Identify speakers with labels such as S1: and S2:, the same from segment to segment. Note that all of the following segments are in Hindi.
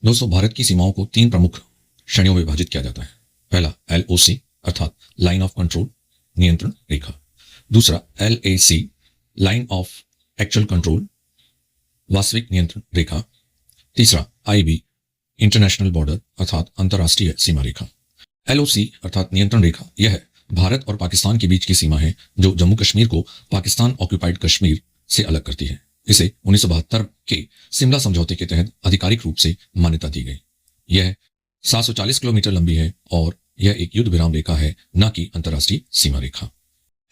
S1: दोस्तों, भारत की सीमाओं को तीन प्रमुख श्रेणियों में विभाजित किया जाता है। पहला LOC अर्थात लाइन ऑफ कंट्रोल, नियंत्रण रेखा। दूसरा LAC line of actual control, वास्तविक नियंत्रण रेखा। तीसरा IB इंटरनेशनल बॉर्डर अर्थात अंतर्राष्ट्रीय सीमा रेखा। LOC अर्थात नियंत्रण रेखा, यह भारत और पाकिस्तान के बीच की सीमा है जो जम्मू कश्मीर को पाकिस्तान ऑक्यूपाइड कश्मीर से अलग करती है। इसे 1972 के शिमला समझौते के तहत आधिकारिक रूप से मान्यता दी गई। यह 740 किलोमीटर लंबी है और यह एक युद्ध विराम रेखा है, न कि अंतर्राष्ट्रीय सीमा रेखा।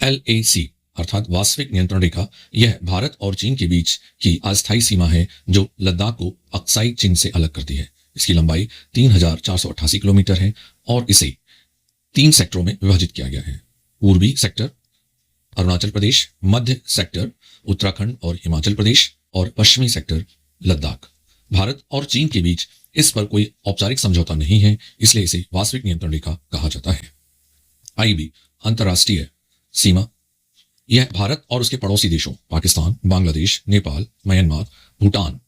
S1: LAC अर्थात वास्तविक नियंत्रण रेखा, यह भारत और चीन के बीच की अस्थायी सीमा है जो लद्दाख को अक्साई चीन से अलग करती है। इसकी लंबाई 3488 किलोमीटर है और इसे 3 सेक्टरों में विभाजित किया गया है। पूर्वी सेक्टर अरुणाचल प्रदेश, मध्य सेक्टर उत्तराखंड और हिमाचल प्रदेश और पश्चिमी सेक्टर लद्दाख। भारत और चीन के बीच इस पर कोई औपचारिक समझौता नहीं है, इसलिए इसे वास्तविक नियंत्रण रेखा कहा जाता है। IB अंतर्राष्ट्रीय सीमा, यह भारत और उसके पड़ोसी देशों पाकिस्तान, बांग्लादेश, नेपाल, म्यांमार, भूटान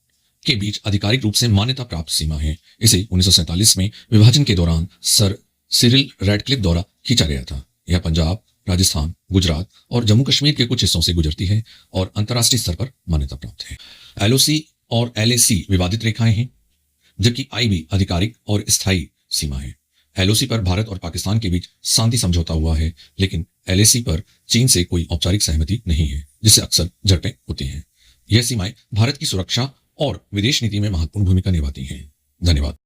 S1: के बीच आधिकारिक रूप से मान्यता प्राप्त सीमा है। इसे 1947 में विभाजन के दौरान सर सिरिल रैडक्लिफ द्वारा खींचा गया था। यह पंजाब, राजस्थान, गुजरात और जम्मू कश्मीर के कुछ हिस्सों से गुजरती है और अंतर्राष्ट्रीय स्तर पर मान्यता प्राप्त है। LOC और LAC विवादित रेखाएं हैं, जबकि IB आधिकारिक और स्थायी सीमा है। LOC पर भारत और पाकिस्तान के बीच शांति समझौता हुआ है, लेकिन LAC पर चीन से कोई औपचारिक सहमति नहीं है, जिससे अक्सर झड़पें होती हैं। यह सीमाएं भारत की सुरक्षा और विदेश नीति में महत्वपूर्ण भूमिका निभाती हैं। धन्यवाद।